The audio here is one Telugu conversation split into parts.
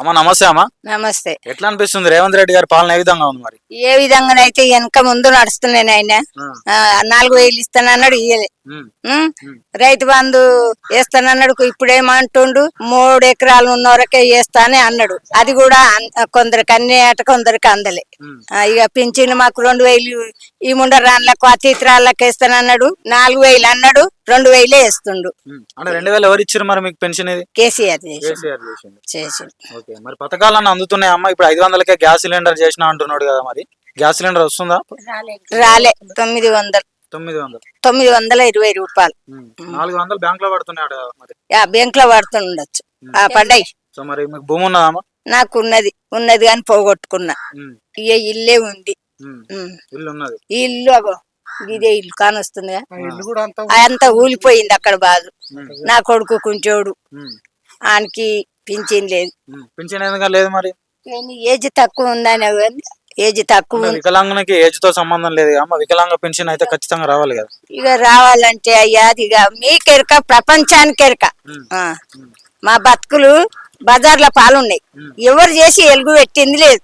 అమ్మ నమస్తే అమ్మ. నమస్తే. ఎట్లా అనిపిస్తుంది రేవంత్ రెడ్డి గారి పాలన ఏ విధంగా ఉంది మరి? ఏ విధంగానైతే వెనక ముందు నడుస్తున్నాను ఆయన. 4,000 ఇస్తానన్నాడు, ఇయ్యలే. రైతు బంధు వేస్తానన్నాడు, ఇప్పుడేమంటుండు 3 ఎకరాలు ఉన్నవరకే వేస్తానే అన్నాడు. అది కూడా కొందరికి అన్ని అట, కొందరికి అందలే. ఇక పింఛన్ మాకు 2,000 ఈ ముండరాళ్ళకు అతిథురాళ్ళకి వేస్తానన్నాడు, 4,000 అన్నాడు, 2,000 వేస్తుండు. 2,000 ఎవరు ఇచ్చారు మరి మీకు పెన్షన్? ఇది కేసీఆర్ చేసి. మరి పథకాలన్నీ అందుతున్నాయి అమ్మ. ఇప్పుడు 500కే గ్యాస్ సిలిండర్ చేసిన అంటున్నాడు కదా, మరి గ్యాస్ సిలిండర్ వస్తుందా? రాలే. 920 రూపాయలు. 400 బ్యాంక్ లో పడుతున్నాడు మరి. బ్యాంక్ లో పడుతుండొచ్చు. పడ్డాయి. సో మరి మీకు భూమి ఉన్నదమ్మా? నాకు ఉన్నది కానీ పోగొట్టుకున్నా. ఇక ఇల్లే ఉంది. ఇల్లు ఉన్నది. ఈ ఇల్లు అగో ఇదే ఇల్లు కానొస్తుందిగా, అంతా ఊలిపోయింది అక్కడ బాధ. నా కొడుకు కుంచోడు, ఆయనకి పింఛన్ లేదు. పింఛన్ ఎందుకు లేదు మరి? ఏజ్ తక్కువ ఉందని. ఏజ్ తక్కువ. వికలాంగునికి ఏజ్ తో సంబంధం లేదు అమ్మ. వికలాంగ పెన్షన్ అయితే ఖచ్చితంగా రావాలి కదా. ఇక రావాలంటే అయ్యా ఇక మీకెరక, ప్రపంచానికి ఎరక. మా బతుకులు బజార్ల పాలున్నాయి. ఎవరు చేసి ఎలుగు పెట్టింది లేదు.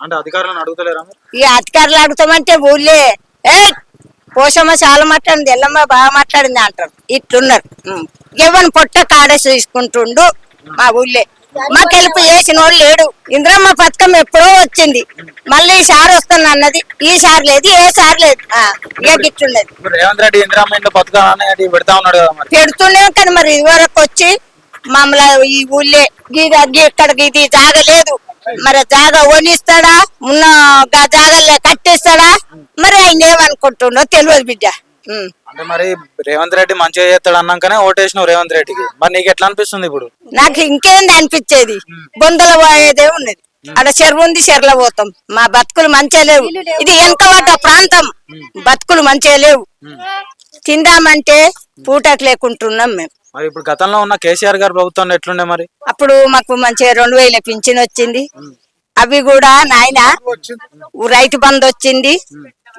అంటే అధికారులను అడుగుతలేరా? ఇక అధికారులు అడుగుతామంటే ఊళ్ళే పోషమ్మ చాలా మాట్లాడింది, ఎల్లమ్మ బాగా మాట్లాడింది అంటారు. ఇట్లున్నారు. ఎవరిని పొట్ట కాడేసి తీసుకుంటుండు మా ఊళ్ళే. మాకు హెల్ప్ చేసిన వాళ్ళు లేడు. ఇంద్రమ్మ పథకం ఎప్పుడో వచ్చింది, మళ్ళీ ఈ సార్ వస్తాను అన్నది. ఈ సార్ లేదు, ఏ సార్ లేదు. ఇక గిట్లున్నది. రేవంత్ రెడ్డి ఇందిరమ్మ పథకం పెడతా ఉన్నాడు కదా, పెడుతుండే. కానీ మరి ఇదివరకు వచ్చి మమ్మల్ని ఈ ఊళ్ళే ఇక్కడికి ఇది జాగలేదు, మరి జాగ ఓనిస్తాడా, ఉన్న జాగలే కట్టిస్తాడా, మరి ఆయన ఏమనుకుంటుండో తెలియదు బిడ్డ. అంటే మరి రేవంత్ రెడ్డి మంచిగా చేస్తాడు అన్నాకనే ఓటేసిన రేవంత్ రెడ్డికి. మరి నీకు ఎట్లా అనిపిస్తుంది ఇప్పుడు? నాకు ఇంకేంది అనిపించేది, బొందల పోయేదే ఉన్నది. అక్కడ చెరువు ఉంది, చెరువులో పోతాం. మా బతుకులు మంచిగా లేవు. ఇది వెనకబడ్డ ప్రాంతం, బతుకులు మంచిగా లేవు. తిందామంటే పూటకు లేకుంటున్నాం మేము. మరి ఇప్పుడు గతంలో ఉన్న కేసీఆర్ గారు ప్రభుత్వం ఎట్లుండే మరి? అప్పుడు మాకు మంచిగా 2,000 పింఛన్ వచ్చింది. అవి కూడా నాయన రైతు బంధు వచ్చింది.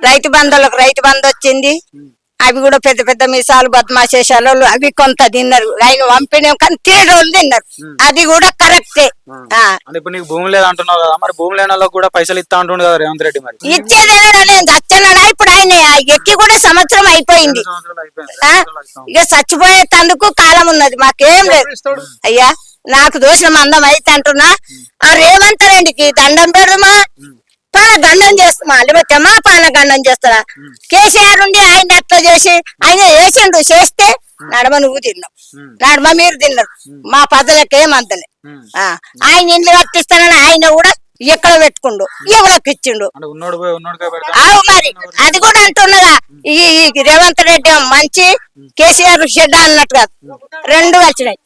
రైతు బంధు వచ్చింది. అవి కూడా పెద్ద పెద్ద మీసాలు బద్మాశేషాలు అవి కొంత తిన్నారు. ఆయన పంపిణీ కానీ తినేటోళ్ళు తిన్నారు. అది కూడా కరెక్టే. ఇప్పుడు నీకు భూమి లేదు అంటున్నావు కదా, మరి భూమి లేని వాళ్ళకి కూడా పైసలు ఇస్తా అంటుండు కదా రేవంత్ రెడ్డి. మరి ఇచ్చేదేనా చచ్చనా? ఇప్పుడు ఆయన ఎక్కి కూడా సంవత్సరం అయిపోయింది. ఇక చచ్చిపోయేందుకు కాలం ఉన్నది. మాకేం లేదు అయ్యా. నాకు దోషం అందం అయితే అంటున్నా, ఆ రేవంత్ రెడ్డికి దండం పెడమా, పాన గండం చేస్తామా, లేకపోతే మా పాన గండం చేస్తారా? కేసీఆర్ ఉండి ఆయన అట్లా చేసి ఆయన చేసిండు. చేస్తే నడమ నువ్వు తిన్నావు, నడమ మీరు తిన్నారు. మా పదలకేమంతలే. ఆయన ఇండ్లు కట్టిస్తానని ఆయన కూడా ఎక్కడ పెట్టుకుండు, ఎవరికి ఇచ్చిండు. మరి అది కూడా అంటున్నదా, ఈ రేవంత్ రెడ్డి మంచి, కేసీఆర్ షెడ్ అన్నట్టుగా రెండు కలిసినాయి.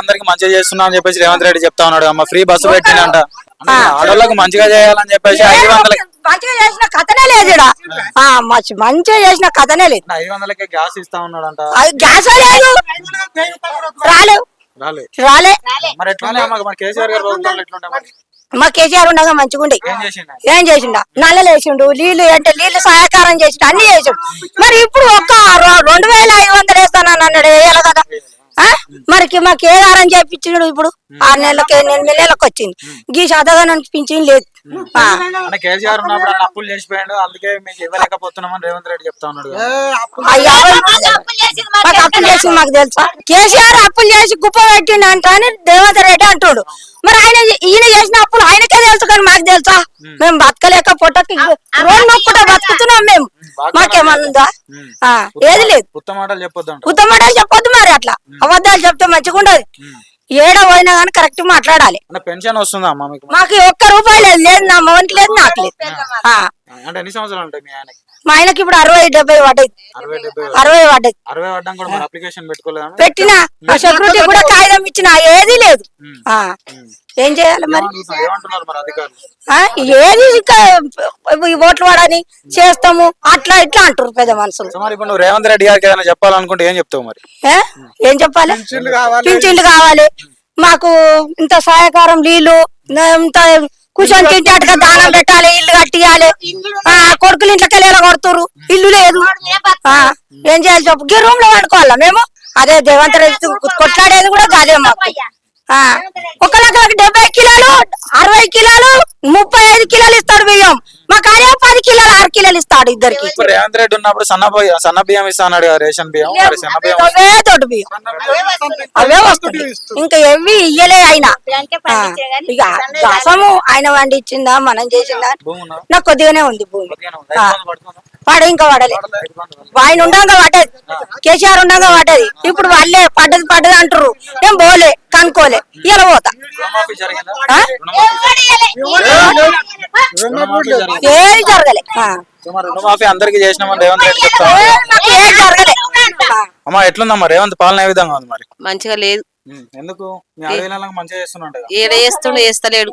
అందరికి మంచిగా చేస్తున్నా అని చెప్పేసి రేవంత్ రెడ్డి చెప్తా ఉన్నాడు అమ్మ. ఫ్రీ బస్సు పెట్టిందంట, ఆడోళ్ళకి మంచిగా చేయాలని చెప్పేసి 500 మంచిగా చేసిన కథనే లేదు. మంచిగా చేసిన కథనే లేదు. 500కే గ్యాస్ ఇస్తా ఉన్నాడంట. గ్యాస్ లేదు, రాలే. మరి ఎట్లా మరి కేసీఆర్ గారు ప్రభుత్వం ఎట్లుంటే మరి? మా కేసీఆర్ ఉండగా మంచిగా ఉండే. ఏం చేసిండా? నల్లలు వేసిండు, నీళ్లు అంటే నీళ్లు సహకారం చేసిండు, అన్ని చేసిండు. మరి ఇప్పుడు ఒక్క 2,500 వేస్తానని అన్నాడు, వేయాలి కదా. మరికి మాకు ఏ దారం చేయించిండు? ఇప్పుడు 6 నెలలకి 8 నెలలకు వచ్చింది. గీ శాతగానానికి పింఛన్ లేదు. కేసీఆర్ ఉన్నప్పుడు అప్పులు చేసిపోయాడు, అందుకే మీకు ఇవ్వలేకపోతున్నామని రేవంత్ రెడ్డి చెప్తా ఉన్నాడు. అప్పులు చేసి మాకు తెలుసా? కేసీఆర్ అప్పులు చేసి కుప్ప పెట్టిండు అంట అని రేవంత్ రెడ్డి అంటాడు. మరి ఈయన చేసిన అప్పులు ఆయనకే తెలుసు, కానీ మాకు తెలుసా? మేము బతకలేక పొట్టకి రోడ్డు నొక్కుట బతుకుతున్నాం మేము. మాకేమన్నా ఏది లేదు. ఉత్తమాటలు చెప్పొద్దు. మరి అట్లా అబద్ధాలు చెప్తే మంచిగా ఉండదు. ఏడ పోయినా గానీ కరెక్ట్ మాట్లాడాలి. పెన్షన్ వస్తుందా అమ్మా మీకు? మాకు ఒక్క రూపాయి లేదు. నా మొగనికి లేదు, నాకు లేదు. అంటే ఎన్ని సంవత్సరాలు ఉంటాయి మీ ఆయనకి? మా ఆయనకి ఇప్పుడు 60-70 పడ్డాయి. 60 పడ్డం కూడా అప్లికేషన్ పెట్టుకోలేదు? పెట్టినా, సెక్యూరిటీ కూడా కాగితం ఇచ్చిన, ఏది లేదు. ఏం చేయాలి మరి? ఏది ఓట్లు వాడని చేస్తాము అట్లా ఇట్లా అంటారు పెద్ద మనుషులు. నువ్వు రేవంత్ రెడ్డి గారికి ఏదైనా చెప్పాలనుకుంటే ఏం చెప్తావు మరి? ఏం చెప్పాలి? పింఛన్లు కావాలి మాకు, ఇంత సహాయకారం, నీళ్లు, ఇంత కూర్చొని తింటాడుగా దానం పెట్టాలి, ఇల్లు కట్టియాలి. కొడుకులు ఇంట్లోకి వెళ్ళి కొడుతురు, ఇల్లు లేదు. ఏం చేయాలి చెప్పు? రూమ్ లో వండుకోవాలా మేము? అదే రేవంత్ రెడ్డి కొట్లాడేది కూడా కాదే మాకు. ఒకళ్ళకి 70 కిలోలు 60 కిలోలు 35 కిలోలు ఇస్తాడు బియ్యం. మాకు అదే 10 కిలోలు 6 కిలోలు ఇస్తాడు ఇద్దరికి. ఇప్పుడు రేవంత్ రెడ్డి ఉన్నప్పుడు సన్న బియ్యం ఇస్తా అన్నాడు కదా, రేషన్ బియ్యం. మరి సన్న బియ్యం అవే తోటి బియ్యం అవే వస్తుంది, ఇంకా ఏవి ఇయ్యలే ఆయన. ఇక రసము ఆయన వండిచ్చిందా మనం చేసిందా, భూమి ఉందా? నాకు కొద్దిగానే ఉంది భూమి. కొద్దిగానే ఉందా? రైతు బంధు పడుతుందా? ఇంకా పడలే. ఆయన ఉండగా పడ్డది, కేసీఆర్ ఉండగా పడ్డది. ఇప్పుడు వాళ్ళే పడ్డది అంటారు. నేను పోలే కనుక్కోలే, ఇలా పోతా. రుణమాఫీ జరిగిందా? ఆ? రుణమాఫీ జరిగిందా? ఏది జరగలే. సో మరి రుణమాఫీ అందరికి చేసినామని రేవంత్ రెడ్డి చెప్తా. నాకు ఏది జరగలే. అమ్మా ఎట్లుందమ్మా రేవంత్ పాలన ఏ విధంగా ఉంది మరి? మంచిగా లేదు. ఎందుకు మీ అడవిలకు మంచిగా చేస్తున్నట్టు ఈడ వేస్తలేడు.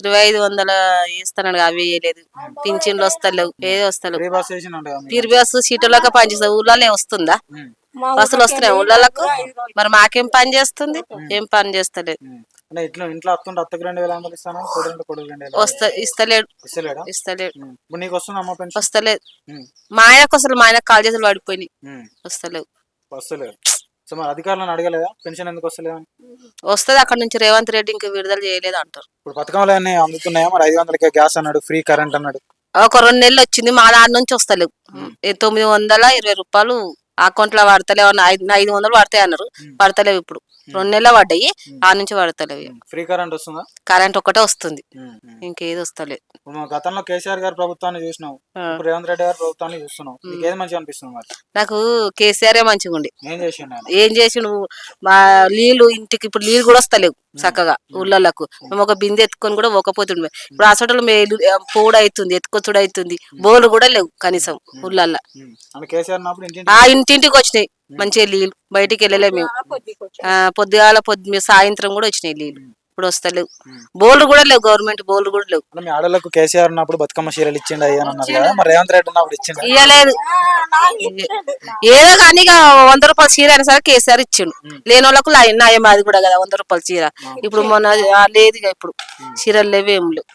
2500 వేస్తున్నాడు, అవి వేయలేదు. పింఛన్లు వస్తలేవు, ఏది వస్తలేవు. ఫ్రీ బస్ చేసినట్టు కదా. పీర్ బస్సు సీటులోకి పనిచేస్తుంది, ఊళ్ళో వస్తుందా? బస్సులు వస్తున్నాయి ఊళ్ళకు, మరి మాకేం పని చేస్తుంది? ఏం పని చేస్తలేదు. అంటే ఇంట్లో అత్తకు 2000 ఇస్తాను, ఇస్తలేడు. ఇస్తలేడు. ఇప్పుడు నీకు వస్తుంది అమ్మ పెన్షన్? వస్తలేదు. మా ఆయనకు అసలు మా ఆయన కాలు చేతులు పడిపోయినాయి, వస్తలేవు. వస్తలేదు. సో మరి అధికారులను అడగలేదా పెన్షన్ ఎందుకు వస్తలేదు? వస్తుంది అక్కడ నుంచి రేవంత్ రెడ్డి ఇంకా విడుదల చేయలేదు అంటారు. ఇప్పుడు పథకంలో అన్ని అందుతున్నాయా మరి? 500కే గ్యాస్ అన్నాడు, ఫ్రీ కరెంట్ అన్నాడు. ఒక 2 నెలలు వచ్చింది, మా దాని నుంచి వస్తలేవు. 920 రూపాయలు అకౌంట్ లో పడతలేవు, 500 పడతాయి అన్నారు, పడతలేవు. ఇప్పుడు 2 నెలలు పడ్డాయి, ఆ నుంచి పడతలేవు. ఫ్రీ కరెంట్ వస్తుందా? కరెంట్ ఒకటే వస్తుంది, ఇంకేది వస్తలేదు. గతంలో కేసీఆర్ గారి ప్రభుత్వాన్ని చూసినావు, ఇప్పుడు రేవంత్ రెడ్డి గారి ప్రభుత్వాన్ని చూస్తున్నావు, నీకు ఏది మంచిగా అనిపిస్తుంది మరి? నాకు కేసీఆర్ మంచిగా ఉండి. ఏం చేసిండు? మా నీళ్లు ఇంటికి ఇప్పుడు నీళ్ళు కూడా వస్తలేవు చక్కగా ఊళ్ళకు. మేము ఒక బిందె ఎత్తుకొని కూడా ఒకపోతుండే. ఇప్పుడు అసలు పోడు అవుతుంది, ఎత్తుకొచ్చుడు అవుతుంది, బోర్లు కూడా లేవు కనీసం ఊళ్ళల్లో. ఆ ఇంటింటికి వచ్చినాయి మంచిగా నీళ్ళు, బయటికి వెళ్ళలే మేము. పొద్దుగాల సాయంత్రం కూడా వచ్చినాయి నీళ్ళు, ఇప్పుడు వస్తలేవు. బోర్లు కూడా లేవు, గవర్నమెంట్ బోర్లు కూడా లేవు. మీ ఆడలకు కేసీఆర్ ఉన్నప్పుడు బతుకమ్మ చీరలు ఇచ్చిండు అయ్యాను అన్నారు కదా, మరి రేవంత్ రెడ్డి ఉన్నప్పుడు ఇచ్చిండు? ఇవ్వలేదు. ఏదో కానీ ఇక 100 రూపాయల చీర అయినా సరే కేసీఆర్ ఇచ్చిండు. లేని వాళ్ళకు నయం అది కూడా కదా 100 రూపాయల చీర. ఇప్పుడు మొన్న లేదు, ఇప్పుడు చీరలు లేవు, ఏం లేవు.